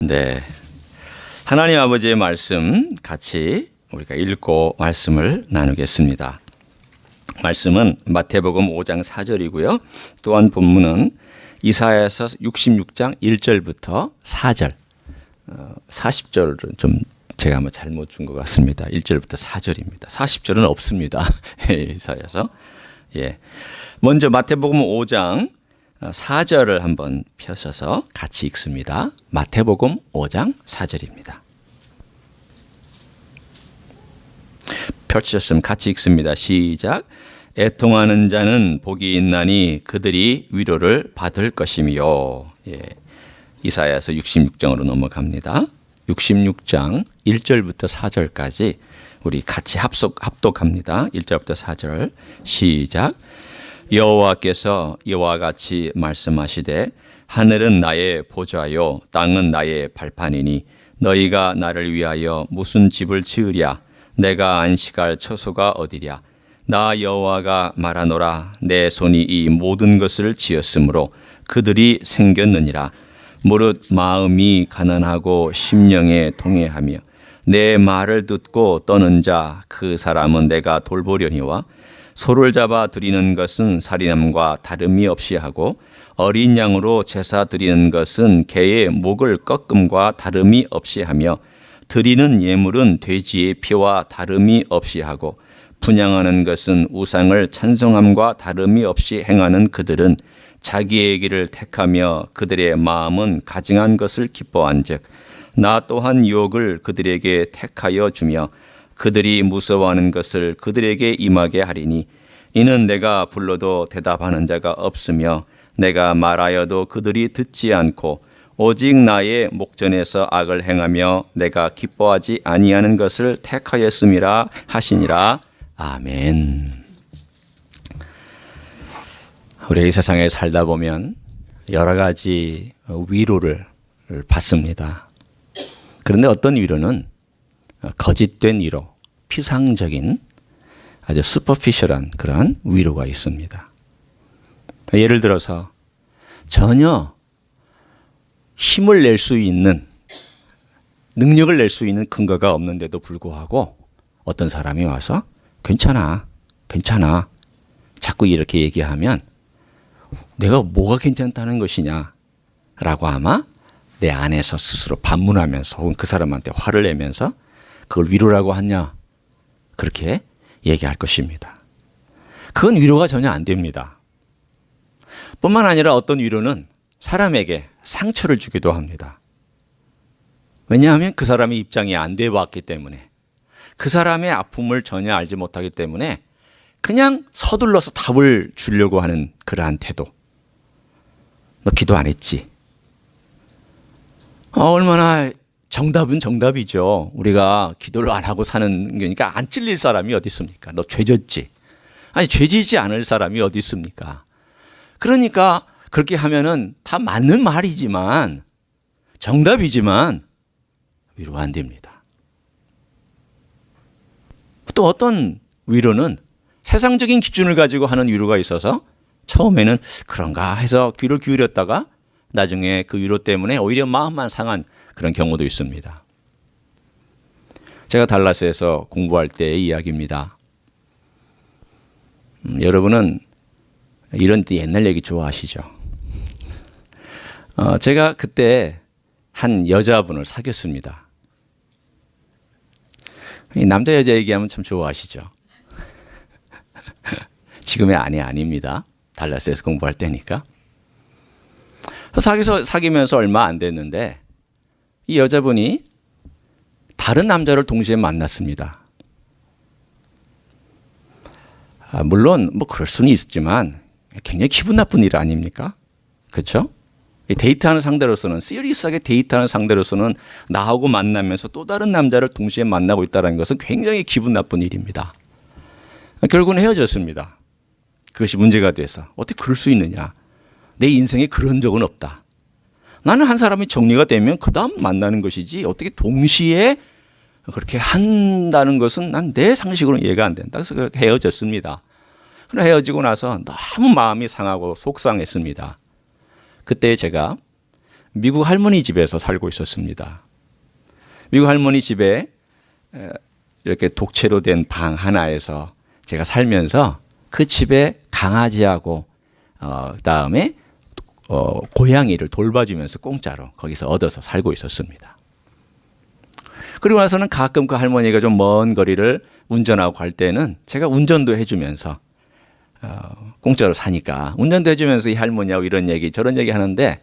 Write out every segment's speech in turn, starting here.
네, 하나님 아버지의 말씀 같이 우리가 읽고 말씀을 나누겠습니다. 말씀은 마태복음 5장 4절이고요. 또한 본문은 이사야서 66장 1절부터 4절, 40절은 좀 제가 아마 잘못 준 것 같습니다. 1절부터 4절입니다. 40절은 없습니다. 이사야서. 예. 먼저 마태복음 5장 4절을 한번 펴셔서 같이 읽습니다. 마태복음 5장 4절입니다. 펼치셨으면 같이 읽습니다. 시작. 애통하는 자는 복이 있나니 그들이 위로를 받을 것이며. 예. 이사야서 66장으로 넘어갑니다. 66장 1절부터 4절까지 우리 같이 합독합니다. 1절부터 4절 시작. 여호와께서 이와 같이 말씀하시되 하늘은 나의 보좌요 땅은 나의 발판이니 너희가 나를 위하여 무슨 집을 지으랴. 내가 안식할 처소가 어디랴. 나 여호와가 말하노라. 내 손이 이 모든 것을 지었으므로 그들이 생겼느니라. 무릇 마음이 가난하고 심령에 동해하며 내 말을 듣고 떠는 자 그 사람은 내가 돌보려니와 소를 잡아 드리는 것은 살인함과 다름이 없이 하고 어린 양으로 제사 드리는 것은 개의 목을 꺾음과 다름이 없이 하며 드리는 예물은 돼지의 피와 다름이 없이 하고 분향하는 것은 우상을 찬송함과 다름이 없이 행하는 그들은 자기의 길을 택하며 그들의 마음은 가증한 것을 기뻐한즉 나 또한 유혹을 그들에게 택하여 주며 그들이 무서워하는 것을 그들에게 임하게 하리니 이는 내가 불러도 대답하는 자가 없으며 내가 말하여도 그들이 듣지 않고 오직 나의 목전에서 악을 행하며 내가 기뻐하지 아니하는 것을 택하였음이라 하시니라. 아멘. 우리 이 세상에 살다 보면 여러 가지 위로를 받습니다. 그런데 어떤 위로는 거짓된 위로, 피상적인 아주 슈퍼피셜한 그런 위로가 있습니다. 예를 들어서 전혀 힘을 낼 수 있는, 능력을 낼 수 있는 근거가 없는데도 불구하고 어떤 사람이 와서 괜찮아, 괜찮아 자꾸 이렇게 얘기하면 내가 뭐가 괜찮다는 것이냐 라고 아마 내 안에서 스스로 반문하면서 혹은 그 사람한테 화를 내면서 그걸 위로라고 하냐 그렇게 얘기할 것입니다. 그건 위로가 전혀 안 됩니다. 뿐만 아니라 어떤 위로는 사람에게 상처를 주기도 합니다. 왜냐하면 그 사람의 입장이 안 돼 왔기 때문에, 그 사람의 아픔을 전혀 알지 못하기 때문에 그냥 서둘러서 답을 주려고 하는 그러한 태도. 너 기도 안 했지? 얼마나 정답은 정답이죠. 우리가 기도를 안 하고 사는 거니까 안 찔릴 사람이 어디 있습니까? 너 죄졌지? 아니 죄지지 않을 사람이 어디 있습니까? 그러니까 그렇게 하면은 다 맞는 말이지만 정답이지만 위로가 안 됩니다. 또 어떤 위로는 세상적인 기준을 가지고 하는 위로가 있어서 처음에는 그런가 해서 귀를 기울였다가 나중에 그 위로 때문에 오히려 마음만 상한 그런 경우도 있습니다. 제가 달라스에서 공부할 때의 이야기입니다. 여러분은 이런 옛날 얘기 좋아하시죠? 제가 그때 한 여자분을 사귀었습니다. 남자 여자 얘기하면 참 좋아하시죠? 지금의 아내 아닙니다. 달라스에서 공부할 때니까. 사귀면서 얼마 안 됐는데 이 여자분이 다른 남자를 동시에 만났습니다. 물론 뭐 그럴 수는 있지만 굉장히 기분 나쁜 일 아닙니까? 그렇죠? 데이트하는 상대로서는, 시리어스하게 데이트하는 상대로서는 나하고 만나면서 또 다른 남자를 동시에 만나고 있다는 것은 굉장히 기분 나쁜 일입니다. 결국은 헤어졌습니다. 그것이 문제가 돼서 어떻게 그럴 수 있느냐. 내 인생에 그런 적은 없다. 나는 한 사람이 정리가 되면 그 다음 만나는 것이지 어떻게 동시에 그렇게 한다는 것은 난 내 상식으로는 이해가 안 된다. 그래서 헤어졌습니다. 그러나 헤어지고 나서 너무 마음이 상하고 속상했습니다. 그때 제가 미국 할머니 집에서 살고 있었습니다. 미국 할머니 집에 이렇게 독채로 된 방 하나에서 제가 살면서 그 집에 강아지하고 그다음에 고양이를 돌봐주면서 공짜로 거기서 얻어서 살고 있었습니다. 그리고 나서는 가끔 그 할머니가 좀 먼 거리를 운전하고 갈 때는 제가 운전도 해주면서 공짜로 사니까 운전도 해주면서 이 할머니하고 이런 얘기 저런 얘기 하는데,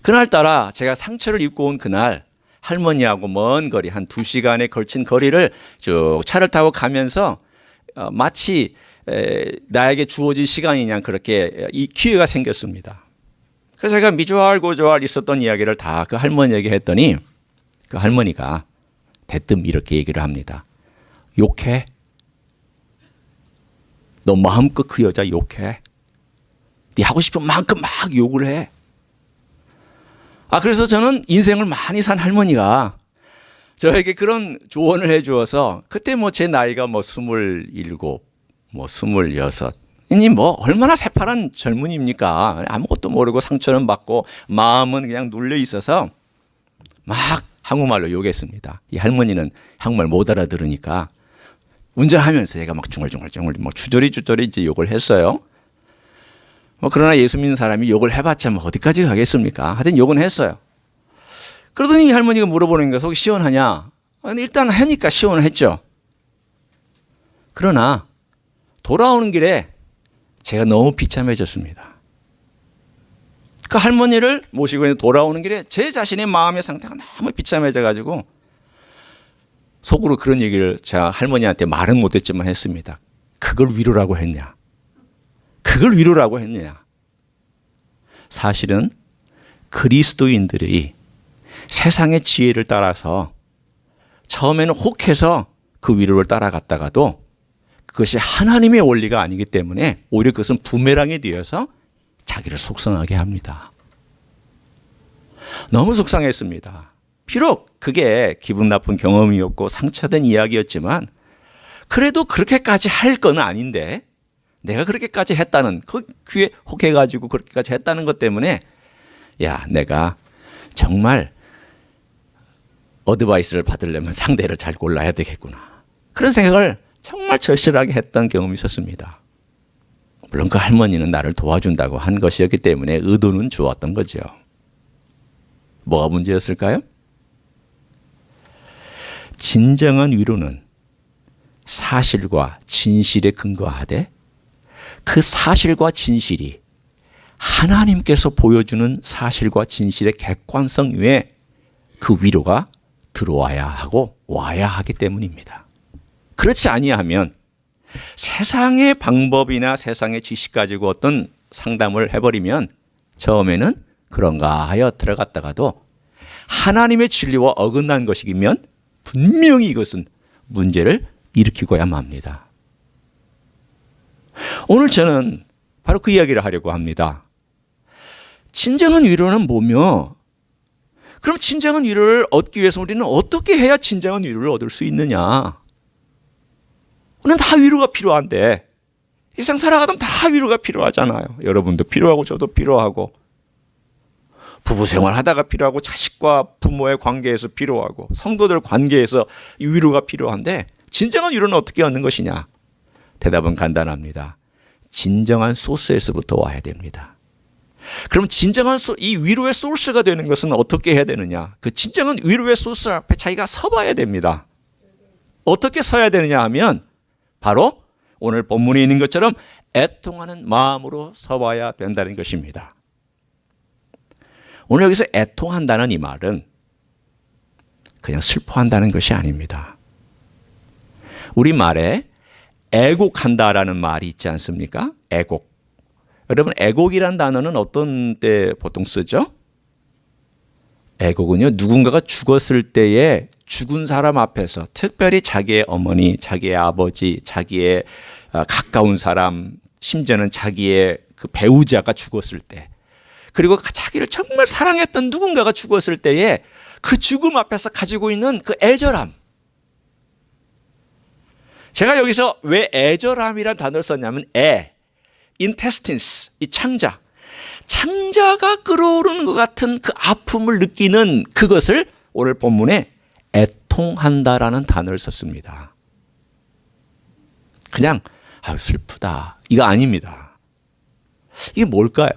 그날따라 제가 상처를 입고 온 그날 할머니하고 먼 거리 한 2시간에 걸친 거리를 쭉 차를 타고 가면서 마치 나에게 주어진 시간이냐 그렇게 이 기회가 생겼습니다. 그래서 제가 미주알 고주알 있었던 이야기를 다 그 할머니에게 했더니 그 할머니가 대뜸 이렇게 얘기를 합니다. 욕해. 너 마음껏 그 여자 욕해. 네 하고 싶은 만큼 막 욕을 해. 그래서 저는 인생을 많이 산 할머니가 저에게 그런 조언을 해 주어서, 그때 뭐 제 나이가 27, 26, 이니 얼마나 새파란 젊은이입니까? 아무것도 모르고 상처는 받고 마음은 그냥 눌려 있어서 막 한국말로 욕했습니다. 이 할머니는 한국말 못 알아들으니까 운전하면서 제가 막 중얼중얼 주저리 이제 욕을 했어요. 그러나 예수 믿는 사람이 욕을 해봤자 어디까지 가겠습니까? 하여튼 욕은 했어요. 그러더니 이 할머니가 물어보는 거야. 속이 시원하냐? 일단 하니까 시원했죠. 그러나 돌아오는 길에 제가 너무 비참해졌습니다. 그 할머니를 모시고 돌아오는 길에 제 자신의 마음의 상태가 너무 비참해져가지고 속으로 그런 얘기를 제가 할머니한테 말은 못했지만 했습니다. 그걸 위로라고 했냐? 그걸 위로라고 했느냐? 사실은 그리스도인들이 세상의 지혜를 따라서 처음에는 혹해서 그 위로를 따라갔다가도 그것이 하나님의 원리가 아니기 때문에 오히려 그것은 부메랑이 되어서 자기를 속상하게 합니다. 너무 속상했습니다. 비록 그게 기분 나쁜 경험이었고 상처된 이야기였지만 그래도 그렇게까지 할 건 아닌데 내가 그렇게까지 했다는, 그 귀에 혹해가지고 그렇게까지 했다는 것 때문에 야, 내가 정말 어드바이스를 받으려면 상대를 잘 골라야 되겠구나. 그런 생각을 정말 절실하게 했던 경험이 있었습니다. 물론 그 할머니는 나를 도와준다고 한 것이었기 때문에 의도는 좋았던 거죠. 뭐가 문제였을까요? 진정한 위로는 사실과 진실에 근거하되 그 사실과 진실이 하나님께서 보여주는 사실과 진실의 객관성 위에 그 위로가 들어와야 하고 와야 하기 때문입니다. 그렇지 아니하면 세상의 방법이나 세상의 지식 가지고 어떤 상담을 해버리면 처음에는 그런가 하여 들어갔다가도 하나님의 진리와 어긋난 것이면 분명히 이것은 문제를 일으키고야 맙니다. 오늘 저는 바로 그 이야기를 하려고 합니다. 진정한 위로는 뭐며, 그럼 진정한 위로를 얻기 위해서 우리는 어떻게 해야 진정한 위로를 얻을 수 있느냐? 우리는 다 위로가 필요한데, 일상 살아가다 다 위로가 필요하잖아요. 여러분도 필요하고 저도 필요하고, 부부 생활하다가 필요하고, 자식과 부모의 관계에서 필요하고, 성도들 관계에서 위로가 필요한데 진정한 위로는 어떻게 얻는 것이냐? 대답은 간단합니다. 진정한 소스에서부터 와야 됩니다. 그럼 진정한 이 위로의 소스가 되는 것은 어떻게 해야 되느냐? 그 진정한 위로의 소스 앞에 자기가 서봐야 됩니다. 어떻게 서야 되느냐 하면 바로 오늘 본문에 있는 것처럼 애통하는 마음으로 서봐야 된다는 것입니다. 오늘 여기서 애통한다는 이 말은 그냥 슬퍼한다는 것이 아닙니다. 우리말에 애곡한다라는 말이 있지 않습니까? 애곡. 여러분, 애곡이라는 단어는 어떤 때 보통 쓰죠? 애곡은요, 누군가가 죽었을 때에 죽은 사람 앞에서, 특별히 자기의 어머니, 자기의 아버지, 자기의 가까운 사람, 심지어는 자기의 그 배우자가 죽었을 때, 그리고 자기를 정말 사랑했던 누군가가 죽었을 때에 그 죽음 앞에서 가지고 있는 그 애절함. 제가 여기서 왜 애절함이라는 단어를 썼냐면 intestines, 이 창자. 창자가 끓어오르는 것 같은 그 아픔을 느끼는 그것을 오늘 본문에 애통한다라는 단어를 썼습니다. 그냥 슬프다 이거 아닙니다. 이게 뭘까요?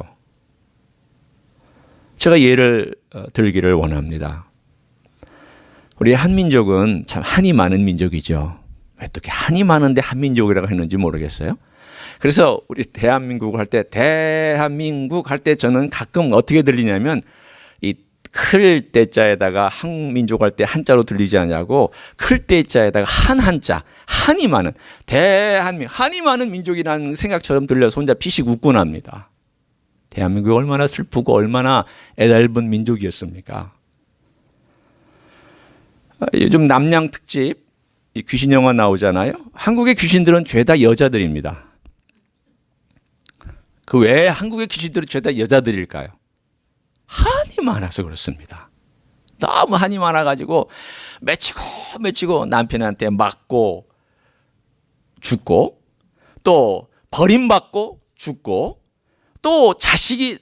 제가 예를 들기를 원합니다. 우리 한민족은 참 한이 많은 민족이죠. 왜 또 이렇게 한이 많은데 한민족이라고 했는지 모르겠어요. 그래서 우리 대한민국 할 때 저는 가끔 어떻게 들리냐면 이 클 때자에다가 한민족 할 때 한자로 들리지 않냐고 클 때자에다가 한자 한이 많은 한이 많은 민족이라는 생각처럼 들려서 혼자 피식 웃곤 합니다. 대한민국이 얼마나 슬프고 얼마나 애달픈 민족이었습니까? 요즘 남양 특집 귀신 영화 나오잖아요. 한국의 귀신들은 죄다 여자들입니다. 그 왜 한국의 귀신들은 죄다 여자들일까요? 한이 많아서 그렇습니다. 너무 한이 많아가지고 맺히고 남편한테 맞고 죽고 또 버림받고 죽고 또 자식이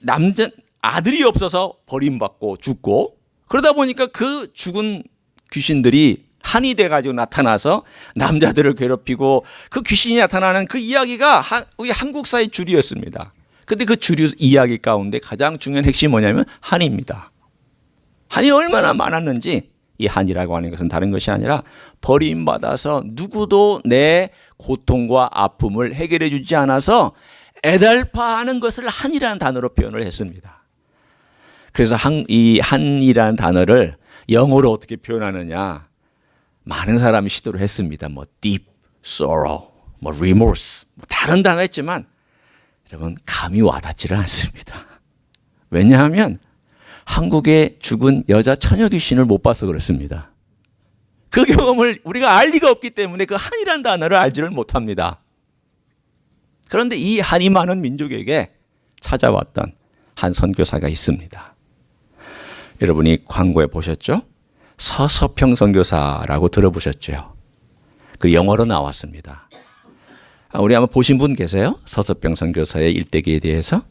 아들이 없어서 버림받고 죽고 그러다 보니까 그 죽은 귀신들이 한이 돼가지고 나타나서 남자들을 괴롭히고 그 귀신이 나타나는 그 이야기가 우리 한국사의 주류였습니다. 근데 그 주류 이야기 가운데 가장 중요한 핵심이 뭐냐면 한입니다. 한이 얼마나 많았는지 이 한이라고 하는 것은 다른 것이 아니라 버림받아서 누구도 내 고통과 아픔을 해결해 주지 않아서 애달파하는 것을 한이라는 단어로 표현을 했습니다. 그래서 이 한이라는 단어를 영어로 어떻게 표현하느냐 많은 사람이 시도를 했습니다. deep sorrow, remorse 다른 단어 했지만 여러분 감이 와닿지를 않습니다. 왜냐하면 한국에 죽은 여자 처녀 귀신을 못 봐서 그렇습니다. 그 경험을 우리가 알 리가 없기 때문에 그 한이라는 단어를 알지를 못합니다. 그런데 이 한이 많은 민족에게 찾아왔던 한 선교사가 있습니다. 여러분이 광고에 보셨죠? 서서평 선교사라고 들어보셨죠? 그 영어로 나왔습니다. 우리 아마 보신 분 계세요? 서서평 선교사의 일대기에 대해서?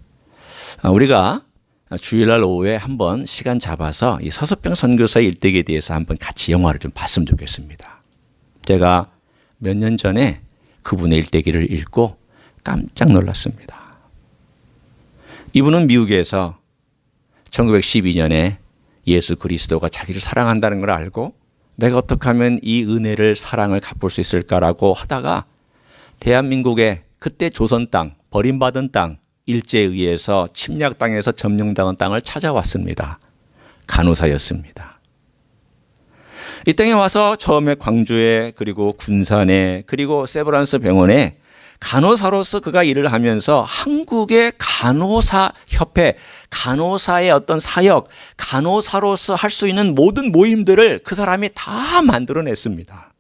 우리가 주일날 오후에 한번 시간 잡아서 이 서서평 선교사의 일대기에 대해서 한번 같이 영화를 좀 봤으면 좋겠습니다. 제가 몇 년 전에 그분의 일대기를 읽고 깜짝 놀랐습니다. 이분은 미국에서 1912년에 예수 그리스도가 자기를 사랑한다는 걸 알고 내가 어떻게 하면 이 은혜를 사랑을 갚을 수 있을까라고 하다가 대한민국의 그때 조선 땅, 버림받은 땅, 일제에 의해서 침략당해서 점령당한 땅을 찾아왔습니다. 간호사였습니다. 이 땅에 와서 처음에 광주에 그리고 군산에 그리고 세브란스 병원에 간호사로서 그가 일을 하면서 한국의 간호사협회, 간호사의 어떤 사역, 간호사로서 할 수 있는 모든 모임들을 그 사람이 다 만들어냈습니다.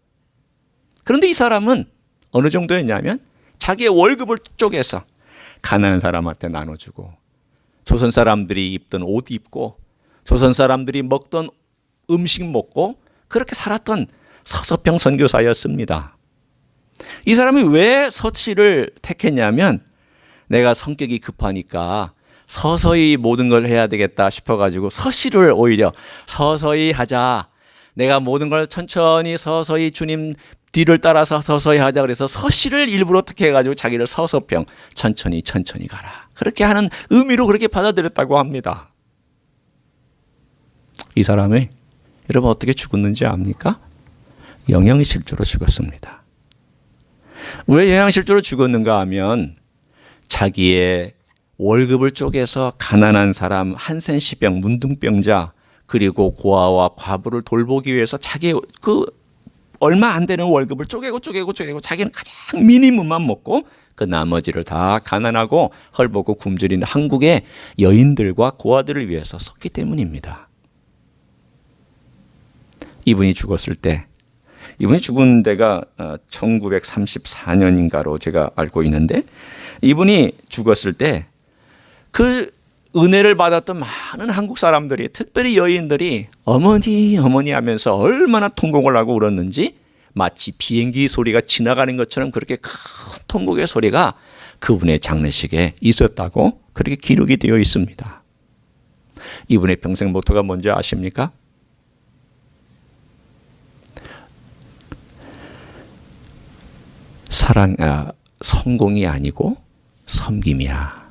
그런데 이 사람은 어느 정도였냐면 자기의 월급을 쪼개서 가난한 사람한테 나눠주고 조선 사람들이 입던 옷 입고 조선 사람들이 먹던 음식 먹고 그렇게 살았던 서서평 선교사였습니다. 이 사람이 왜 서치를 택했냐면 내가 성격이 급하니까 서서히 모든 걸 해야 되겠다 싶어가지고 서시를 오히려 서서히 하자. 내가 모든 걸 천천히 서서히 주님 뒤를 따라서 서서히 하자 그래서 서시를 일부러 택해가지고 자기를 서서평 천천히 가라. 그렇게 하는 의미로 그렇게 받아들였다고 합니다. 이 사람이 여러분 어떻게 죽었는지 압니까? 영양실조로 죽었습니다. 왜 영양실조로 죽었는가 하면 자기의 월급을 쪼개서 가난한 사람, 한센시병, 문둥병자 그리고 고아와 과부를 돌보기 위해서 자기의 그 얼마 안 되는 월급을 쪼개고 자기는 가장 미니멈만 먹고 그 나머지를 다 가난하고 헐벗고 굶주린 한국의 여인들과 고아들을 위해서 썼기 때문입니다. 이분이 죽었을 때 이분이 죽은 데가 1934년인가로 제가 알고 있는데 이분이 죽었을 때 그 은혜를 받았던 많은 한국 사람들이 특별히 여인들이 어머니 하면서 얼마나 통곡을 하고 울었는지 마치 비행기 소리가 지나가는 것처럼 그렇게 큰 통곡의 소리가 그분의 장례식에 있었다고 그렇게 기록이 되어 있습니다. 이분의 평생 모토가 뭔지 아십니까? 성공이 아니고 섬김이야.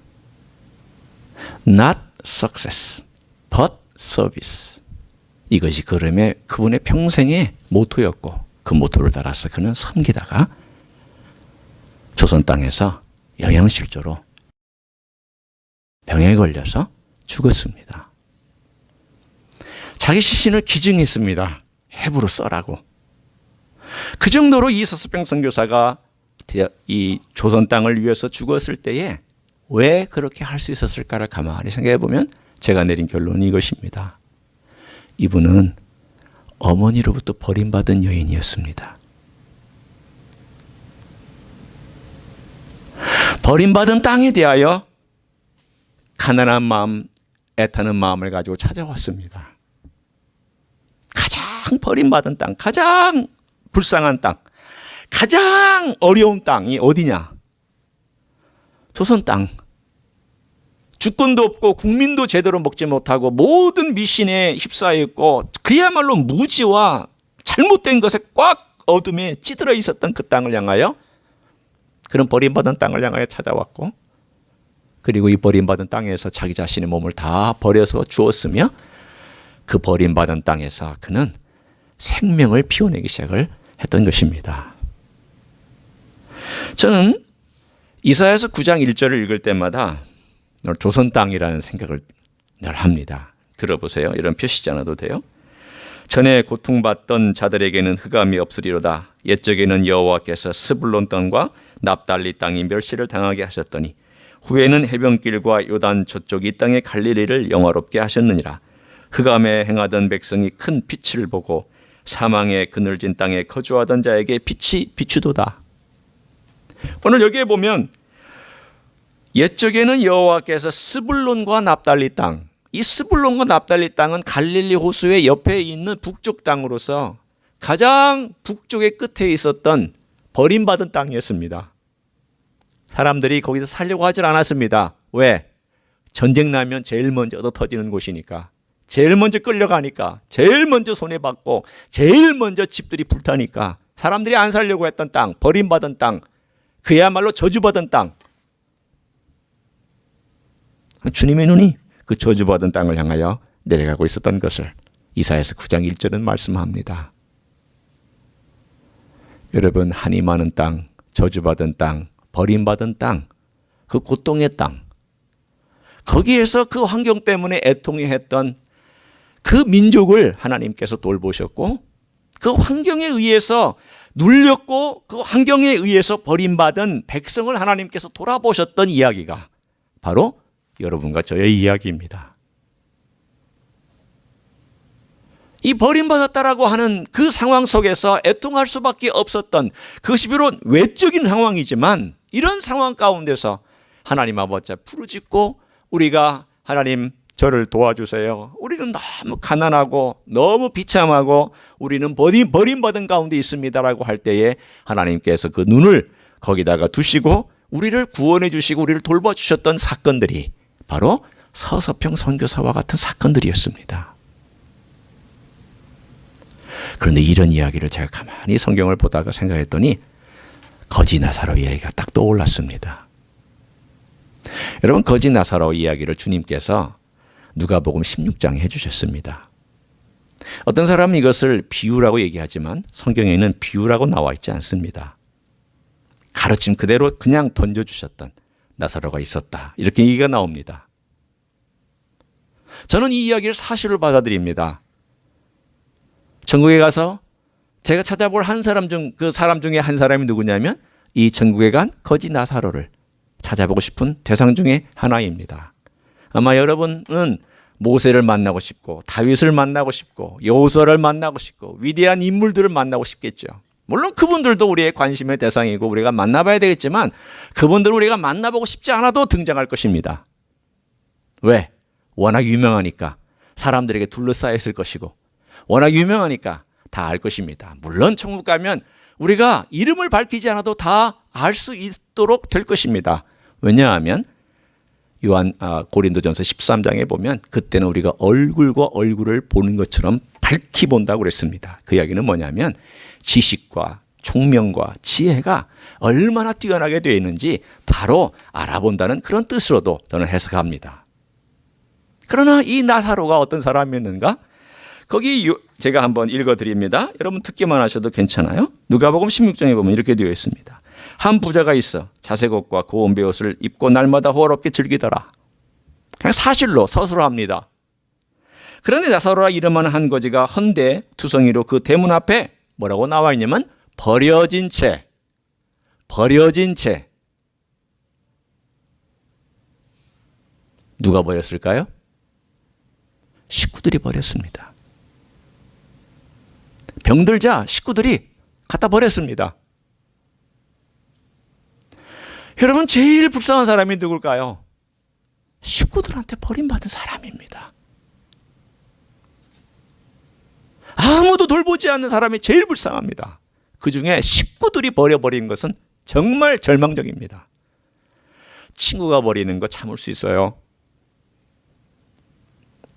Not success, but service. 이것이 그분의 평생의 모토였고 그 모토를 따라서 그는 섬기다가 조선 땅에서 영양실조로 병에 걸려서 죽었습니다. 자기 시신을 기증했습니다. 해부로 써라고. 그 정도로 이 서수병 선교사가 이 조선 땅을 위해서 죽었을 때에 왜 그렇게 할 수 있었을까를 가만히 생각해 보면 제가 내린 결론이 이것입니다. 이분은 어머니로부터 버림받은 여인이었습니다. 버림받은 땅에 대하여 가난한 마음, 애타는 마음을 가지고 찾아왔습니다. 가장 버림받은 땅, 가장 불쌍한 땅, 가장 어려운 땅이 어디냐? 조선 땅. 주권도 없고 국민도 제대로 먹지 못하고 모든 미신에 휩싸여 있고 그야말로 무지와 잘못된 것에 꽉 어둠에 찌들어 있었던 그 땅을 향하여, 그런 버림받은 땅을 향하여 찾아왔고, 그리고 이 버림받은 땅에서 자기 자신의 몸을 다 버려서 주었으며 그 버림받은 땅에서 그는 생명을 피워내기 시작을 했던 것입니다. 저는 이사야서 9장 1절을 읽을 때마다 조선 땅이라는 생각을 늘 합니다. 들어보세요. 이런 표시지 않아도 돼요. 전에 고통받던 자들에게는 흑암이 없으리로다. 옛적에는 여호와께서 스불론 땅과 납달리 땅이 멸시를 당하게 하셨더니 후에는 해변길과 요단 저쪽 이 땅의 갈릴리를 영화롭게 하셨느니라. 흑암에 행하던 백성이 큰 빛을 보고 사망의 그늘진 땅에 거주하던 자에게 빛이 비추도다. 오늘 여기에 보면 옛적에는 여호와께서 스불론과 납달리 땅, 이 스불론과 납달리 땅은 갈릴리 호수의 옆에 있는 북쪽 땅으로서 가장 북쪽의 끝에 있었던 버림받은 땅이었습니다. 사람들이 거기서 살려고 하질 않았습니다. 왜? 전쟁 나면 제일 먼저 얻어 터지는 곳이니까, 제일 먼저 끌려가니까, 제일 먼저 손해받고 제일 먼저 집들이 불타니까 사람들이 안 살려고 했던 땅, 버림받은 땅, 그야말로 저주받은 땅. 주님의 눈이 그 저주받은 땅을 향하여 내려가고 있었던 것을 이사야서 9장 1절은 말씀합니다. 여러분, 한이 많은 땅, 저주받은 땅, 버림받은 땅, 그 고통의 땅, 거기에서 그 환경 때문에 애통해했던 그 민족을 하나님께서 돌보셨고, 그 환경에 의해서 눌렸고 그 환경에 의해서 버림받은 백성을 하나님께서 돌아보셨던 이야기가 바로 여러분과 저의 이야기입니다. 이 버림받았다라고 하는 그 상황 속에서 애통할 수밖에 없었던, 그것이 비록 외적인 상황이지만 이런 상황 가운데서 하나님 아버지 부르짖고 우리가 하나님 저를 도와주세요. 우리는 너무 가난하고 너무 비참하고 우리는 버림받은 가운데 있습니다라고 할 때에 하나님께서 그 눈을 거기다가 두시고 우리를 구원해 주시고 우리를 돌봐주셨던 사건들이 바로 서서평 선교사와 같은 사건들이었습니다. 그런데 이런 이야기를 제가 가만히 성경을 보다가 생각했더니 거지 나사로 이야기가 딱 떠올랐습니다. 여러분, 거지 나사로 이야기를 주님께서 누가복음 16장에 해주셨습니다. 어떤 사람은 이것을 비유라고 얘기하지만 성경에는 비유라고 나와 있지 않습니다. 가르침 그대로 그냥 던져주셨던 나사로가 있었다, 이렇게 얘기가 나옵니다. 저는 이 이야기를 사실로 받아들입니다. 천국에 가서 제가 찾아볼 그 사람 중에 한 사람이 누구냐면 이 천국에 간 거지 나사로를 찾아보고 싶은 대상 중에 하나입니다. 아마 여러분은 모세를 만나고 싶고 다윗을 만나고 싶고 여호수아를 만나고 싶고 위대한 인물들을 만나고 싶겠죠. 물론 그분들도 우리의 관심의 대상이고 우리가 만나봐야 되겠지만 그분들을 우리가 만나보고 싶지 않아도 등장할 것입니다. 왜? 워낙 유명하니까 사람들에게 둘러싸여 있을 것이고 워낙 유명하니까 다 알 것입니다. 물론 천국 가면 우리가 이름을 밝히지 않아도 다 알 수 있도록 될 것입니다. 왜냐하면 고린도전서 13장에 보면 그때는 우리가 얼굴과 얼굴을 보는 것처럼 밝히 본다고 그랬습니다. 그 이야기는 뭐냐면 지식과 총명과 지혜가 얼마나 뛰어나게 되어 있는지 바로 알아본다는 그런 뜻으로도 저는 해석합니다. 그러나 이 나사로가 어떤 사람이었는가? 거기 제가 한번 읽어드립니다. 여러분 듣기만 하셔도 괜찮아요. 누가복음 16장에 보면 이렇게 되어 있습니다. 한 부자가 있어 자색 옷과 고운 베옷을 입고 날마다 호화롭게 즐기더라. 그냥 사실로 서술합니다. 그런데 나사로라 이름하는 한 거지가 헌데 투성이로 그 대문 앞에 뭐라고 나와 있냐면 버려진 채 누가 버렸을까요? 식구들이 버렸습니다. 병들자 식구들이 갖다 버렸습니다. 여러분 제일 불쌍한 사람이 누굴까요? 식구들한테 버림받은 사람입니다. 아무도 돌보지 않는 사람이 제일 불쌍합니다. 그 중에 식구들이 버려버린 것은 정말 절망적입니다. 친구가 버리는 거 참을 수 있어요.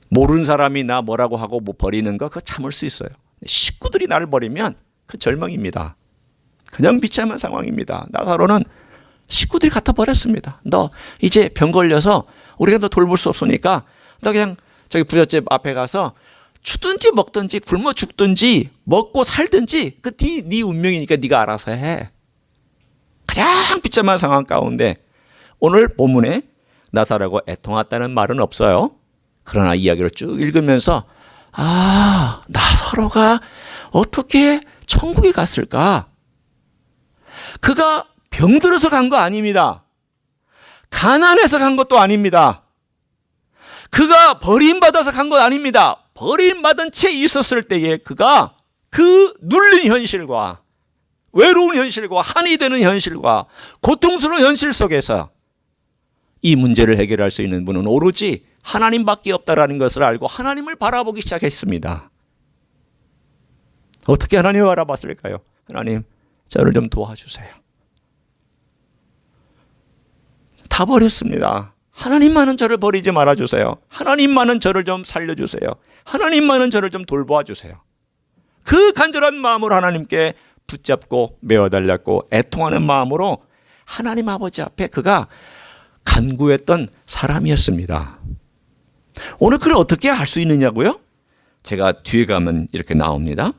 모르는 사람이 나 뭐라고 하고 뭐 버리는 거 그거 참을 수 있어요. 식구들이 나를 버리면 그 절망입니다. 그냥 비참한 상황입니다. 나사로는 식구들이 갖다 버렸습니다. 너 이제 병 걸려서 우리가 너 돌볼 수 없으니까 너 그냥 저기 부잣집 앞에 가서 추든지 먹든지 굶어 죽든지 먹고 살든지 그 네 운명이니까 네가 알아서 해. 가장 비참한 상황 가운데 오늘 본문에 나사로가 애통했다는 말은 없어요. 그러나 이야기를 쭉 읽으면서 나사로가 어떻게 천국에 갔을까? 그가 병들어서 간 거 아닙니다. 가난해서 간 것도 아닙니다. 그가 버림받아서 간 것 아닙니다. 버림받은 채 있었을 때에 그가 그 눌린 현실과 외로운 현실과 한이 되는 현실과 고통스러운 현실 속에서 이 문제를 해결할 수 있는 분은 오로지 하나님밖에 없다라는 것을 알고 하나님을 바라보기 시작했습니다. 어떻게 하나님을 바라봤을까요? 하나님, 저를 좀 도와주세요. 다 버렸습니다. 하나님만은 저를 버리지 말아주세요. 하나님만은 저를 좀 살려주세요. 하나님만은 저를 좀 돌보아 주세요. 그 간절한 마음으로 하나님께 붙잡고 메어달렸고 애통하는 마음으로 하나님 아버지 앞에 그가 간구했던 사람이었습니다. 오늘 그걸 어떻게 알 수 있느냐고요? 제가 뒤에 가면 이렇게 나옵니다.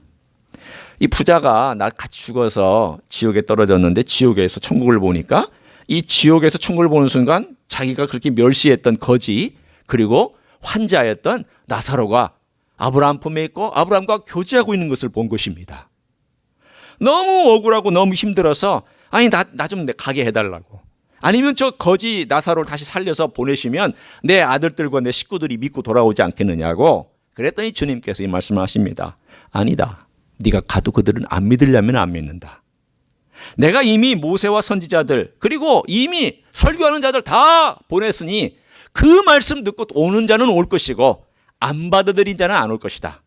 이 부자가 나 같이 죽어서 지옥에 떨어졌는데 지옥에서 천국을 보니까 이 지옥에서 천국을 보는 순간 자기가 그렇게 멸시했던 거지 그리고 환자였던 나사로가 아브라함 품에 있고 아브라함과 교제하고 있는 것을 본 것입니다. 너무 억울하고 너무 힘들어서 아니 나 좀 가게 해달라고. 아니면 저 거지 나사로를 다시 살려서 보내시면 내 아들들과 내 식구들이 믿고 돌아오지 않겠느냐고. 그랬더니 주님께서 이 말씀을 하십니다. 아니다. 네가 가도 그들은 안 믿으려면 안 믿는다. 내가 이미 모세와 선지자들 그리고 이미 설교하는 자들 다 보냈으니 그 말씀 듣고 오는 자는 올 것이고 안 받아들인 자는 안 올 것이다.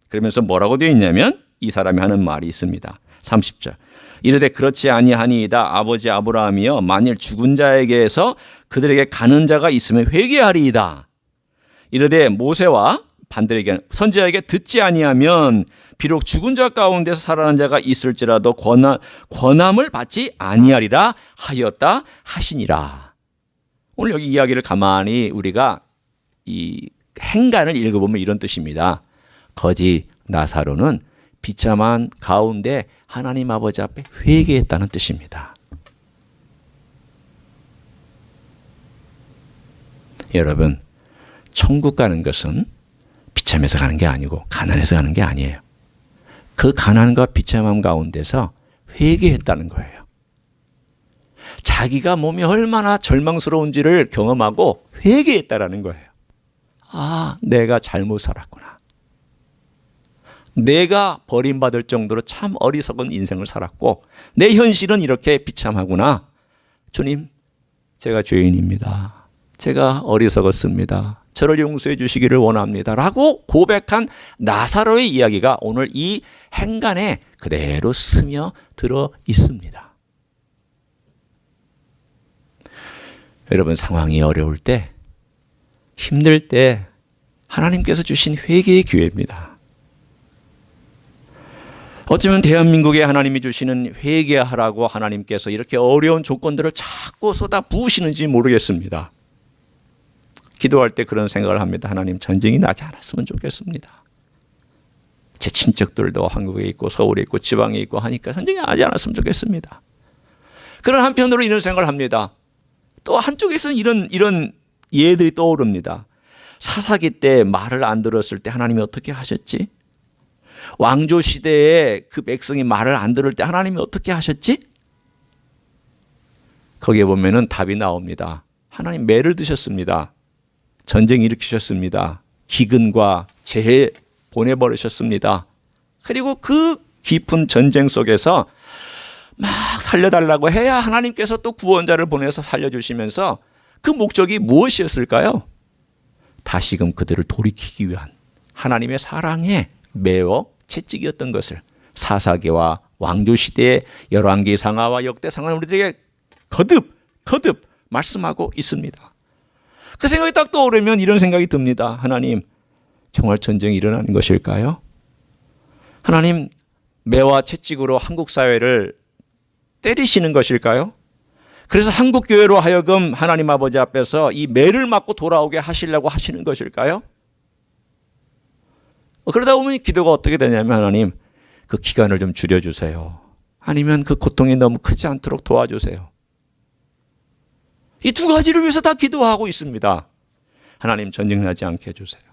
그러면서 뭐라고 되어 있냐면 이 사람이 하는 말이 있습니다. 30절. 이르되 그렇지 아니하니이다. 아버지 아브라함이여 만일 죽은 자에게서 그들에게 가는 자가 있으면 회개하리이다. 이르되 모세와 반대에게 선지자에게 듣지 아니하면 비록 죽은 자 가운데서 살아난 자가 있을지라도 권함을 받지 아니하리라 하였다 하시니라. 오늘 여기 이야기를 가만히 우리가 이 행간을 읽어보면 이런 뜻입니다. 거지 나사로는 비참한 가운데 하나님 아버지 앞에 회개했다는 뜻입니다. 여러분, 천국 가는 것은 비참해서 가는 게 아니고 가난해서 가는 게 아니에요. 그 가난과 비참함 가운데서 회개했다는 거예요. 자기가 몸이 얼마나 절망스러운지를 경험하고 회개했다라는 거예요. 아, 내가 잘못 살았구나. 내가 버림받을 정도로 참 어리석은 인생을 살았고 내 현실은 이렇게 비참하구나. 주님, 제가 죄인입니다. 제가 어리석었습니다. 저를 용서해 주시기를 원합니다. 라고 고백한 나사로의 이야기가 오늘 이 행간에 그대로 스며들어 있습니다. 여러분 상황이 어려울 때, 힘들 때 하나님께서 주신 회개의 기회입니다. 어쩌면 대한민국에 하나님이 주시는 회개하라고 하나님께서 이렇게 어려운 조건들을 자꾸 쏟아 부으시는지 모르겠습니다. 기도할 때 그런 생각을 합니다. 하나님, 전쟁이 나지 않았으면 좋겠습니다. 제 친척들도 한국에 있고 서울에 있고 지방에 있고 하니까 전쟁이 나지 않았으면 좋겠습니다. 그런 한편으로 이런 생각을 합니다. 또 한쪽에서는 이런 예들이 떠오릅니다. 사사기 때 말을 안 들었을 때 하나님이 어떻게 하셨지? 왕조 시대에 그 백성이 말을 안 들을 때 하나님이 어떻게 하셨지? 거기에 보면은 답이 나옵니다. 하나님 매를 드셨습니다. 전쟁 일으키셨습니다. 기근과 재해 보내버리셨습니다. 그리고 그 깊은 전쟁 속에서 막 살려달라고 해야 하나님께서 또 구원자를 보내서 살려주시면서 그 목적이 무엇이었을까요? 다시금 그들을 돌이키기 위한 하나님의 사랑에 매어 채찍이었던 것을 사사기와 왕조시대의 열왕기상하와 역대상하는 우리들에게 거듭 말씀하고 있습니다. 그 생각이 딱 떠오르면 이런 생각이 듭니다. 하나님, 정말 전쟁이 일어나는 것일까요? 하나님, 매와 채찍으로 한국 사회를 때리시는 것일까요? 그래서 한국 교회로 하여금 하나님 아버지 앞에서 이 매를 맞고 돌아오게 하시려고 하시는 것일까요? 그러다 보면 기도가 어떻게 되냐면, 하나님, 그 기간을 좀 줄여주세요. 아니면 그 고통이 너무 크지 않도록 도와주세요. 이 두 가지를 위해서 다 기도하고 있습니다. 하나님, 전쟁 나지 않게 해주세요.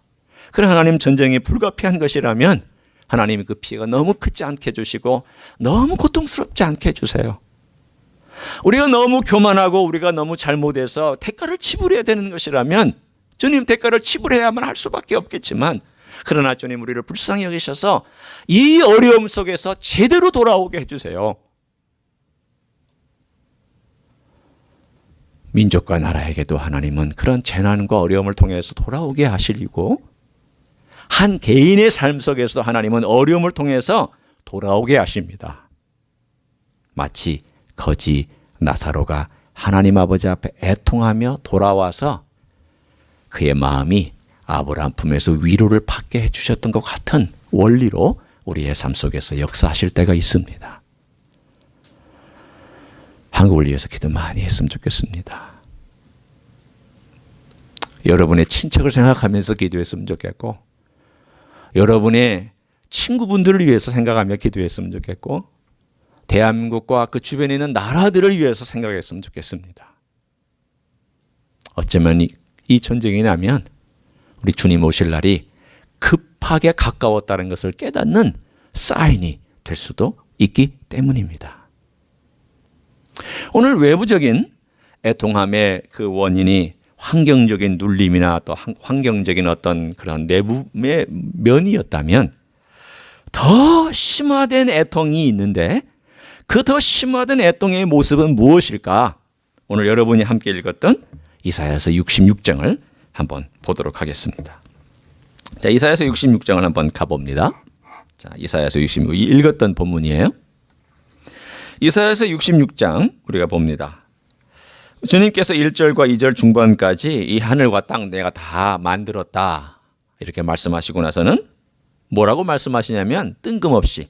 그래, 하나님, 전쟁이 불가피한 것이라면 하나님이 그 피해가 너무 크지 않게 해주시고 너무 고통스럽지 않게 해주세요. 우리가 너무 교만하고 우리가 너무 잘못해서 대가를 치불해야 되는 것이라면 주님, 대가를 치불해야만 할 수밖에 없겠지만, 그러나 주님, 우리를 불쌍히 여기셔서 이 어려움 속에서 제대로 돌아오게 해주세요. 민족과 나라에게도 하나님은 그런 재난과 어려움을 통해서 돌아오게 하시리고, 한 개인의 삶 속에서도 하나님은 어려움을 통해서 돌아오게 하십니다. 마치 거지 나사로가 하나님 아버지 앞에 애통하며 돌아와서 그의 마음이 아브라함 품에서 위로를 받게 해주셨던 것 같은 원리로 우리의 삶 속에서 역사하실 때가 있습니다. 한국을 위해서 기도 많이 했으면 좋겠습니다. 여러분의 친척을 생각하면서 기도했으면 좋겠고, 여러분의 친구분들을 위해서 생각하며 기도했으면 좋겠고, 대한민국과 그 주변에 있는 나라들을 위해서 생각했으면 좋겠습니다. 어쩌면 이 전쟁이 나면 우리 주님 오실 날이 급하게 가까웠다는 것을 깨닫는 사인이 될 수도 있기 때문입니다. 오늘 외부적인 애통함의 그 원인이 환경적인 눌림이나 또 환경적인 어떤 그런 내부의 면이었다면, 더 심화된 애통이 있는데 그 더 심화된 애통의 모습은 무엇일까? 오늘 여러분이 함께 읽었던 이사야서 66장을 한번 보도록 하겠습니다. 자, 이사야서 66장을 한번 가봅니다. 자, 이사야서 66, 읽었던 본문이에요. 이사야서 66장 우리가 봅니다. 주님께서 1절과 2절 중반까지 이 하늘과 땅 내가 다 만들었다 이렇게 말씀하시고 나서는 뭐라고 말씀하시냐면, 뜬금없이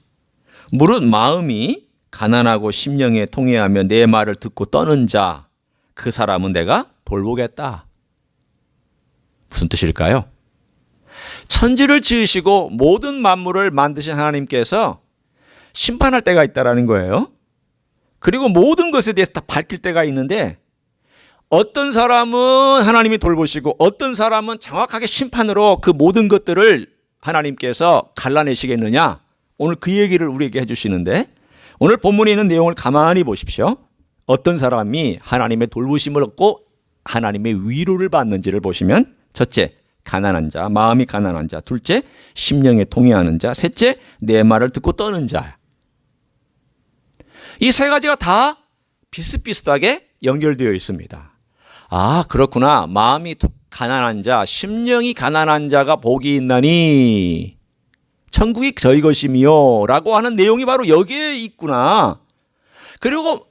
무릇 마음이 가난하고 심령에 통회하며 내 말을 듣고 떠는 자, 그 사람은 내가 돌보겠다. 무슨 뜻일까요? 천지를 지으시고 모든 만물을 만드신 하나님께서 심판할 때가 있다라는 거예요. 그리고 모든 것에 대해서 다 밝힐 때가 있는데, 어떤 사람은 하나님이 돌보시고 어떤 사람은 정확하게 심판으로 그 모든 것들을 하나님께서 갈라내시겠느냐, 오늘 그 얘기를 우리에게 해주시는데, 오늘 본문에 있는 내용을 가만히 보십시오. 어떤 사람이 하나님의 돌보심을 얻고 하나님의 위로를 받는지를 보시면, 첫째, 가난한 자, 마음이 가난한 자. 둘째, 심령에 통회하는 자. 셋째, 내 말을 듣고 떠는 자. 이 세 가지가 다 비슷비슷하게 연결되어 있습니다. 아, 그렇구나. 마음이 가난한 자, 심령이 가난한 자가 복이 있나니 천국이 저희 것이며 라고 하는 내용이 바로 여기에 있구나. 그리고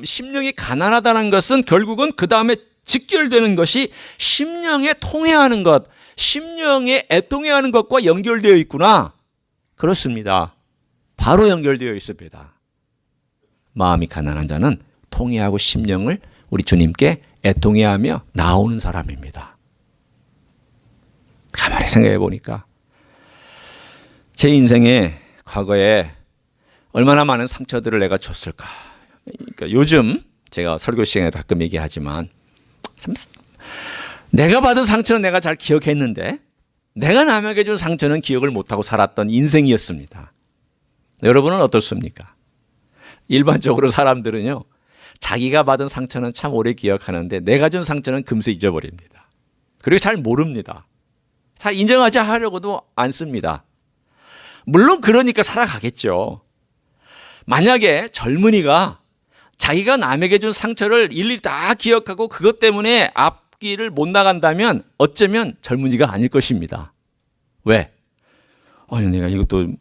심령이 가난하다는 것은 결국은 그 다음에 직결되는 것이 심령에 통해하는 것, 심령에 애통해하는 것과 연결되어 있구나. 그렇습니다. 바로 연결되어 있습니다. 마음이 가난한 자는 통해하고 심령을 우리 주님께 애통해하며 나오는 사람입니다. 가만히 생각해 보니까 제 인생에 과거에 얼마나 많은 상처들을 내가 줬을까. 그러니까 요즘 제가 설교 시간에 가끔 얘기하지만 참 내가 받은 상처는 내가 잘 기억했는데 내가 남에게 준 상처는 기억을 못하고 살았던 인생이었습니다. 여러분은 어떻습니까? 일반적으로 사람들은요, 자기가 받은 상처는 참 오래 기억하는데 내가 준 상처는 금세 잊어버립니다. 그리고 잘 모릅니다. 잘 인정하지 하려고도 안 씁니다. 물론 그러니까 살아가겠죠. 만약에 젊은이가 자기가 남에게 준 상처를 일일이 다 기억하고 그것 때문에 앞길을 못 나간다면 어쩌면 젊은이가 아닐 것입니다. 왜? 아니, 내가 이것도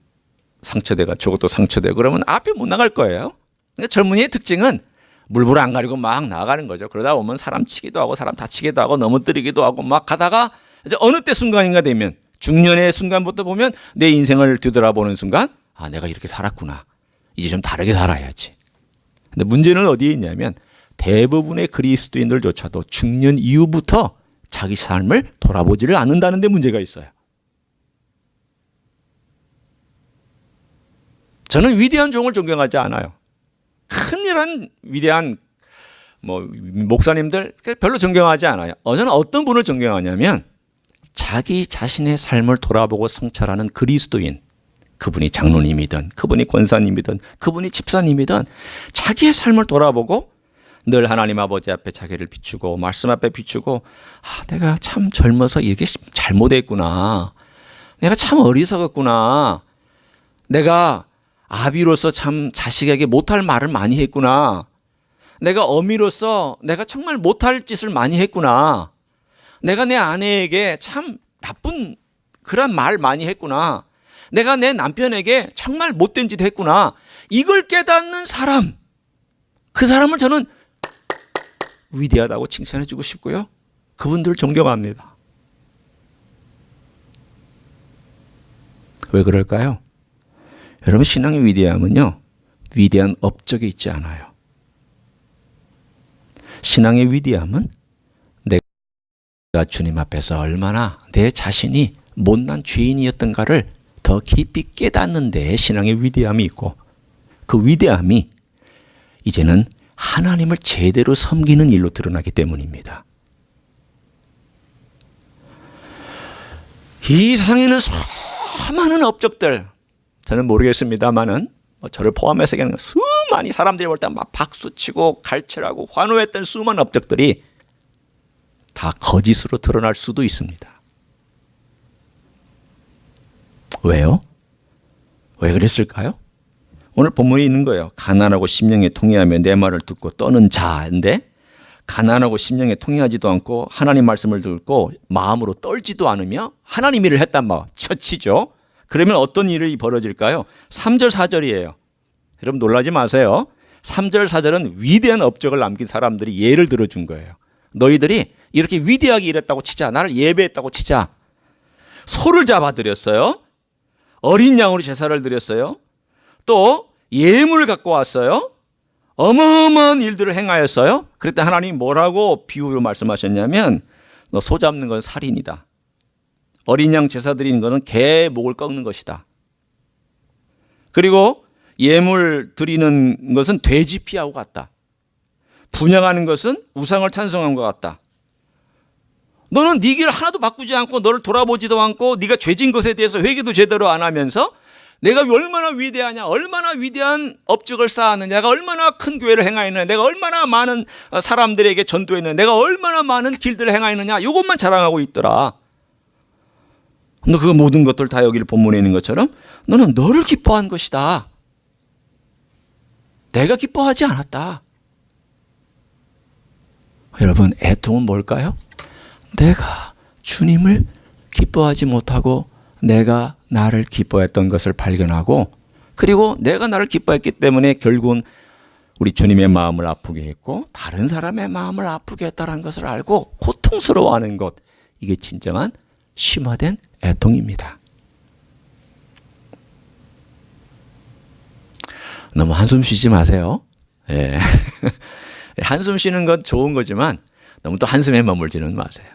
상처되고 저것도 상처되고 그러면 앞에 못 나갈 거예요. 그러니까 젊은이의 특징은 물불 안 가리고 막 나가는 거죠. 그러다 보면 사람 치기도 하고 사람 다치기도 하고 넘어뜨리기도 하고 막 가다가 이제 어느 때 순간인가 되면 중년의 순간부터 보면 내 인생을 뒤돌아보는 순간 아, 내가 이렇게 살았구나. 이제 좀 다르게 살아야지. 근데 문제는 어디에 있냐면 대부분의 그리스도인들조차도 중년 이후부터 자기 삶을 돌아보지를 않는다는 데 문제가 있어요. 저는 위대한 종을 존경하지 않아요. 큰일한 위대한 목사님들 별로 존경하지 않아요. 저는 어떤 분을 존경하냐면 자기 자신의 삶을 돌아보고 성찰하는 그리스도인, 그분이 장로님이든 그분이 권사님이든 그분이 집사님이든 자기의 삶을 돌아보고 늘 하나님 아버지 앞에 자기를 비추고 말씀 앞에 비추고 아, 내가 참 젊어서 이렇게 잘못했구나. 내가 참 어리석었구나. 내가 아비로서 참 자식에게 못할 말을 많이 했구나. 내가 어미로서 내가 정말 못할 짓을 많이 했구나. 내가 내 아내에게 참 나쁜 그런 말 많이 했구나. 내가 내 남편에게 정말 못된 짓 했구나. 이걸 깨닫는 사람, 그 사람을 저는 위대하다고 칭찬해 주고 싶고요. 그분들을 존경합니다. 왜 그럴까요? 여러분, 신앙의 위대함은요, 위대한 업적에 있지 않아요. 신앙의 위대함은 내가 주님 앞에서 얼마나 내 자신이 못난 죄인이었던가를 더 깊이 깨닫는 데에 신앙의 위대함이 있고, 그 위대함이 이제는 하나님을 제대로 섬기는 일로 드러나기 때문입니다. 이 세상에는 수많은 업적들, 저는 모르겠습니다만은 저를 포함해서 그냥 수많이 사람들이 볼 때 막 박수치고 갈채라고 환호했던 수많은 업적들이 다 거짓으로 드러날 수도 있습니다. 왜요? 왜 그랬을까요? 오늘 본문에 있는 거예요. 가난하고 심령에 통해하며 내 말을 듣고 떠는 자인데, 가난하고 심령에 통해하지도 않고 하나님 말씀을 듣고 마음으로 떨지도 않으며 하나님 일을 했단 말 처치죠. 그러면 어떤 일이 벌어질까요? 3절 4절이에요. 여러분 놀라지 마세요. 3절 4절은 위대한 업적을 남긴 사람들이 예를 들어준 거예요. 너희들이 이렇게 위대하게 일했다고 치자. 나를 예배했다고 치자. 소를 잡아드렸어요. 어린 양으로 제사를 드렸어요. 또 예물을 갖고 왔어요. 어마어마한 일들을 행하였어요. 그때 하나님이 뭐라고 비유로 말씀하셨냐면 너 소 잡는 건 살인이다. 어린 양 제사 드리는 것은 개 목을 꺾는 것이다. 그리고 예물 드리는 것은 돼지 피하고 같다. 분향하는 것은 우상을 찬송한 것 같다. 너는 네 길 하나도 바꾸지 않고 너를 돌아보지도 않고 네가 죄진 것에 대해서 회개도 제대로 안 하면서 내가 얼마나 위대하냐, 얼마나 위대한 업적을 쌓았느냐, 내가 얼마나 큰 교회를 행하였느냐, 내가 얼마나 많은 사람들에게 전도했느냐, 내가 얼마나 많은 길들을 행하였느냐, 이것만 자랑하고 있더라. 너 그 모든 것들 다 여기를 본문에 있는 것처럼 너는 너를 기뻐한 것이다. 내가 기뻐하지 않았다. 여러분, 애통은 뭘까요? 내가 주님을 기뻐하지 못하고 내가 나를 기뻐했던 것을 발견하고, 그리고 내가 나를 기뻐했기 때문에 결국은 우리 주님의 마음을 아프게 했고 다른 사람의 마음을 아프게 했다는 것을 알고 고통스러워하는 것, 이게 진정한 심화된 애통입니다. 너무 한숨 쉬지 마세요. 예. 한숨 쉬는 건 좋은 거지만 너무 또 한숨에 머물지는 마세요.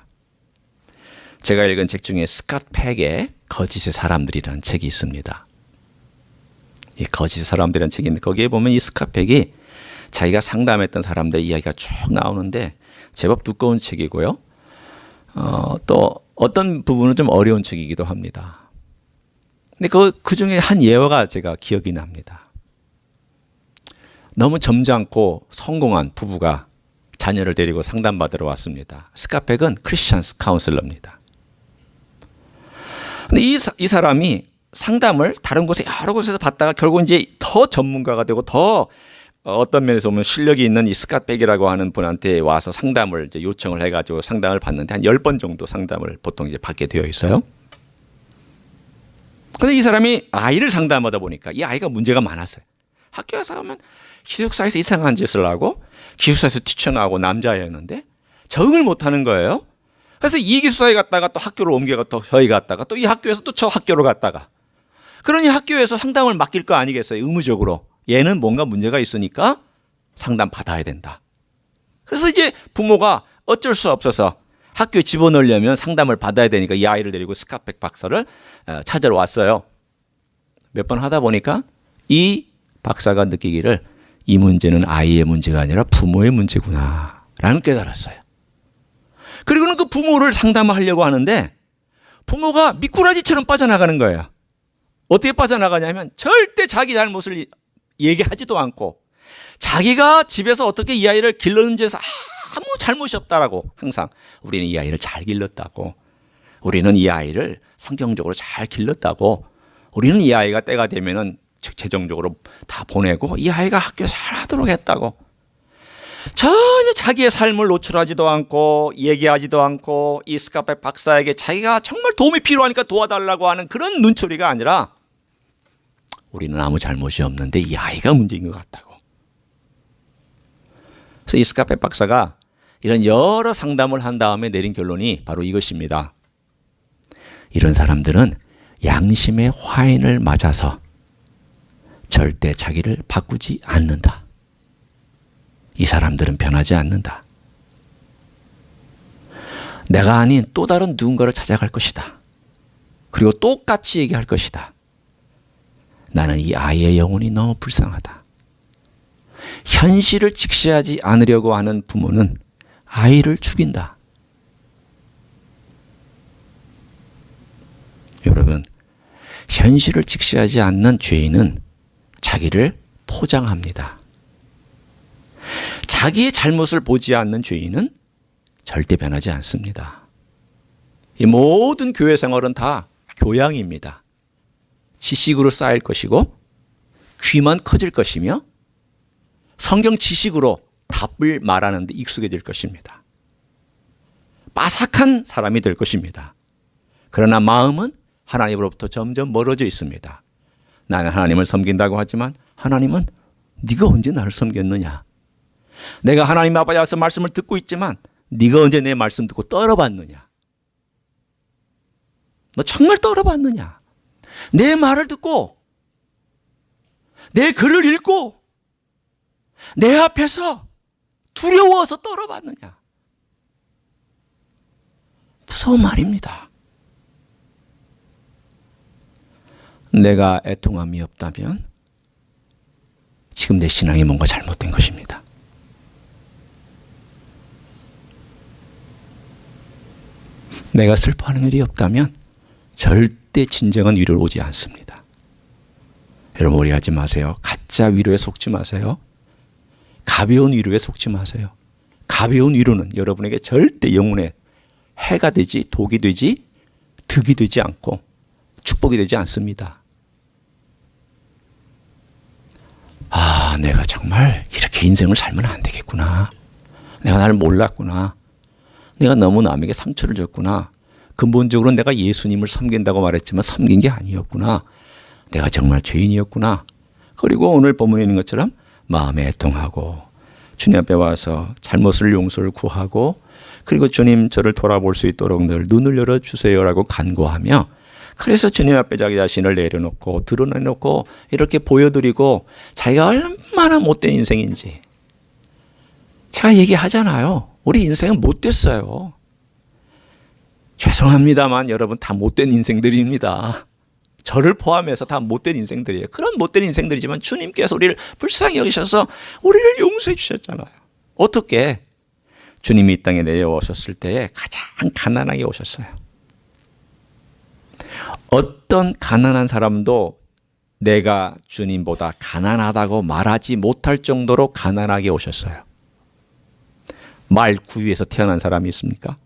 제가 읽은 책 중에 스캇 팩의 거짓의 사람들이라는 책이 있습니다. 이 거짓의 사람들이라는 책이 있는데 거기에 보면 이 스캇 팩이 자기가 상담했던 사람들의 이야기가 쭉 나오는데 제법 두꺼운 책이고요. 또 어떤 부분은 좀 어려운 책이기도 합니다. 근데 그 중에 한 예화가 제가 기억이 납니다. 너무 점잖고 성공한 부부가 자녀를 데리고 상담받으러 왔습니다. 스캇 팩은 크리스천스 카운슬러입니다. 근데 이 사람이 상담을 다른 곳에 여러 곳에서 받다가 결국 이제 더 전문가가 되고 더 어떤 면에서 보면 실력이 있는 이 스캇 팩이라고 하는 분한테 와서 상담을 이제 요청을 해가지고 상담을 받는데 한 10번 정도 상담을 보통 이제 받게 되어 있어요. 근데 이 사람이 아이를 상담하다 보니까 이 아이가 문제가 많았어요. 학교에서 하면 기숙사에서 이상한 짓을 하고 기숙사에서 뛰쳐나오고 남자애였는데 적응을 못하는 거예요. 그래서 이 기숙사에 갔다가 또 학교를 옮겨가 또 저희 갔다가 또 이 학교에서 또 저 학교로 갔다가 그러니 학교에서 상담을 맡길 거 아니겠어요. 의무적으로. 얘는 뭔가 문제가 있으니까 상담 받아야 된다. 그래서 이제 부모가 어쩔 수 없어서 학교에 집어넣으려면 상담을 받아야 되니까 이 아이를 데리고 스캇 팩 박사를 찾으러 왔어요. 몇 번 하다 보니까 이 박사가 느끼기를 이 문제는 아이의 문제가 아니라 부모의 문제구나 라는 깨달았어요. 그리고는 그 부모를 상담하려고 하는데 부모가 미꾸라지처럼 빠져나가는 거예요. 어떻게 빠져나가냐면 절대 자기 잘못을 얘기하지도 않고 자기가 집에서 어떻게 이 아이를 길렀는지에서 아무 잘못이 없다라고 항상 우리는 이 아이를 잘 길렀다고, 우리는 이 아이를 성경적으로 잘 길렀다고, 우리는 이 아이가 때가 되면은 재정적으로 다 보내고 이 아이가 학교 잘 하도록 했다고, 전혀 자기의 삶을 노출하지도 않고 얘기하지도 않고 이 스캇 팩 박사에게 자기가 정말 도움이 필요하니까 도와달라고 하는 그런 눈초리가 아니라 우리는 아무 잘못이 없는데 이 아이가 문제인 것 같다고. 그래서 이 스캇 팩 박사가 이런 여러 상담을 한 다음에 내린 결론이 바로 이것입니다. 이런 사람들은 양심의 화인을 맞아서 절대 자기를 바꾸지 않는다. 이 사람들은 변하지 않는다. 내가 아닌 또 다른 누군가를 찾아갈 것이다. 그리고 똑같이 얘기할 것이다. 나는 이 아이의 영혼이 너무 불쌍하다. 현실을 직시하지 않으려고 하는 부모는 아이를 죽인다. 여러분, 현실을 직시하지 않는 죄인은 자기를 포장합니다. 자기의 잘못을 보지 않는 죄인은 절대 변하지 않습니다. 이 모든 교회 생활은 다 교양입니다. 지식으로 쌓일 것이고 귀만 커질 것이며 성경 지식으로 답을 말하는 데 익숙해질 것입니다. 빠삭한 사람이 될 것입니다. 그러나 마음은 하나님으로부터 점점 멀어져 있습니다. 나는 하나님을 섬긴다고 하지만 하나님은 네가 언제 나를 섬겼느냐? 내가 하나님 아버지께서 말씀을 듣고 있지만 네가 언제 내 말씀 듣고 떨어봤느냐? 너 정말 떨어봤느냐? 내 말을 듣고 내 글을 읽고 내 앞에서 두려워서 떨어봤느냐? 무서운 말입니다. 내가 애통함이 없다면 지금 내 신앙이 뭔가 잘못된 것입니다. 내가 슬퍼하는 일이 없다면 절대 진정한 위로를 오지 않습니다. 여러분 오해하지 마세요. 가짜 위로에 속지 마세요. 가벼운 위로에 속지 마세요. 가벼운 위로는 여러분에게 절대 영혼에 해가 되지 독이 되지 득이 되지 않고 축복이 되지 않습니다. 아, 내가 정말 이렇게 인생을 살면 안 되겠구나. 내가 나를 몰랐구나. 내가 너무 남에게 상처를 줬구나. 근본적으로 내가 예수님을 섬긴다고 말했지만 섬긴 게 아니었구나. 내가 정말 죄인이었구나. 그리고 오늘 본문에 있는 것처럼 마음에 애통하고 주님 앞에 와서 잘못을 용서를 구하고 그리고 주님 저를 돌아볼 수 있도록 늘 눈을 열어주세요라고 간구하며 그래서 주님 앞에 자기 자신을 내려놓고 드러내놓고 이렇게 보여드리고 자기가 얼마나 못된 인생인지 제가 얘기하잖아요. 우리 인생은 못됐어요. 죄송합니다만 여러분 다 못된 인생들입니다. 저를 포함해서 다 못된 인생들이에요. 그런 못된 인생들이지만 주님께서 우리를 불쌍히 여기셔서 우리를 용서해 주셨잖아요. 어떻게? 주님이 이 땅에 내려오셨을 때에 가장 가난하게 오셨어요. 어떤 가난한 사람도 내가 주님보다 가난하다고 말하지 못할 정도로 가난하게 오셨어요. 말 구유에서 태어난 사람이 있습니까?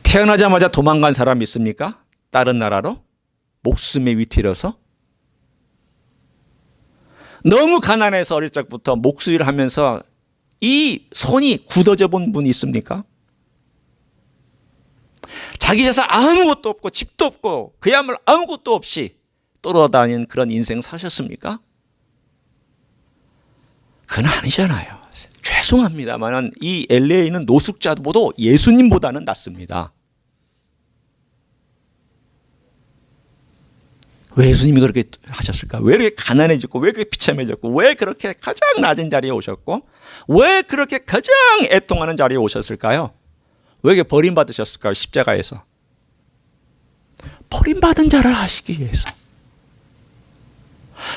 태어나자마자 도망간 사람이 있습니까? 다른 나라로? 목숨에 위태로서? 너무 가난해서 어릴 적부터 목수일을 하면서 이 손이 굳어져 본 분이 있습니까? 자기 재산 아무것도 없고 집도 없고 그야말로 아무것도 없이 돌아다니는 그런 인생 사셨습니까? 그건 아니잖아요. 죄송합니다만 이 LA는 노숙자보다 예수님보다는 낫습니다. 왜 예수님이 그렇게 하셨을까? 왜 이렇게 가난해졌고 왜 그렇게 비참해졌고 왜 그렇게 가장 낮은 자리에 오셨고 왜 그렇게 가장 애통하는 자리에 오셨을까요? 왜 이렇게 버림받으셨을까요? 십자가에서. 버림받은 자를 하시기 위해서.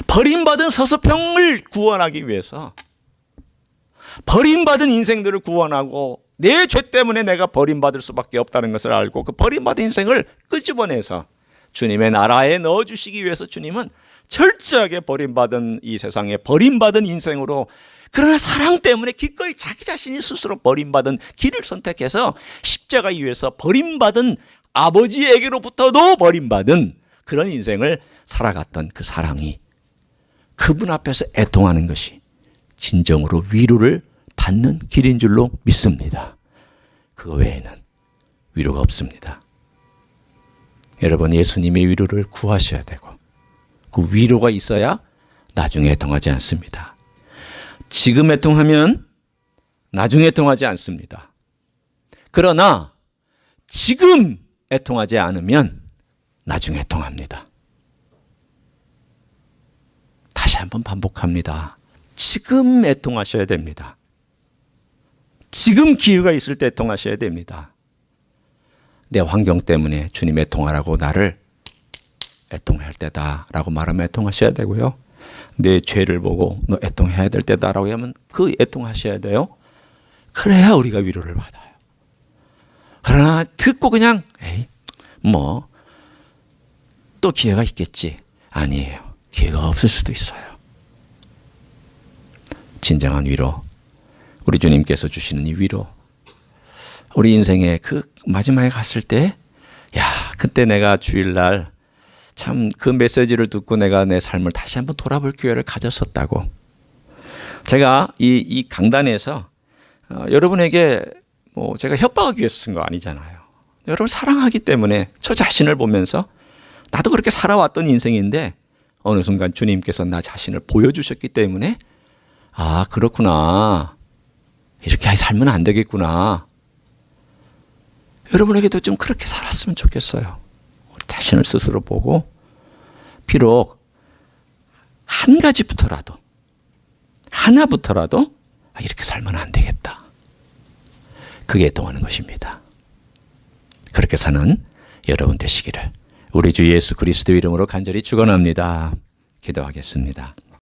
버림받은 서서평을 구원하기 위해서. 버림받은 인생들을 구원하고 내 죄 때문에 내가 버림받을 수밖에 없다는 것을 알고 그 버림받은 인생을 끄집어내서 주님의 나라에 넣어주시기 위해서 주님은 철저하게 버림받은 이 세상에 버림받은 인생으로 그러나 사랑 때문에 기꺼이 자기 자신이 스스로 버림받은 길을 선택해서 십자가 위에서 버림받은 아버지에게로부터도 버림받은 그런 인생을 살아갔던 그 사랑이 그분 앞에서 애통하는 것이 진정으로 위로를 받는 길인 줄로 믿습니다. 그거 외에는 위로가 없습니다. 여러분 예수님의 위로를 구하셔야 되고 그 위로가 있어야 나중에 애통하지 않습니다. 지금 애통하면 나중에 애통하지 않습니다. 그러나 지금 애통하지 않으면 나중에 애통합니다. 다시 한번 반복합니다. 지금 애통하셔야 됩니다. 지금 기회가 있을 때 애통하셔야 됩니다. 내 환경 때문에 주님 애통하라고 나를 애통해야 할 때다라고 말하면 애통하셔야 되고요. 내 죄를 보고 너 애통해야 될 때다라고 하면 그 애통하셔야 돼요. 그래야 우리가 위로를 받아요. 그러나 듣고 그냥 에이 뭐 또 기회가 있겠지. 아니에요. 기회가 없을 수도 있어요. 진정한 위로, 우리 주님께서 주시는 이 위로, 우리 인생의 그 마지막에 갔을 때, 야, 그때 내가 주일날 참 그 메시지를 듣고 내가 내 삶을 다시 한번 돌아볼 기회를 가졌었다고. 제가 이 강단에서 여러분에게 뭐 제가 협박하기 위해서 쓴 거 아니잖아요. 여러분 사랑하기 때문에 저 자신을 보면서 나도 그렇게 살아왔던 인생인데 어느 순간 주님께서 나 자신을 보여주셨기 때문에 아, 그렇구나. 이렇게 살면 안 되겠구나. 여러분에게도 좀 그렇게 살았으면 좋겠어요. 우리 자신을 스스로 보고 비록 한 가지부터라도 하나부터라도 이렇게 살면 안 되겠다. 그게 애통하는 것입니다. 그렇게 사는 여러분 되시기를 우리 주 예수 그리스도 이름으로 간절히 축원합니다. 기도하겠습니다.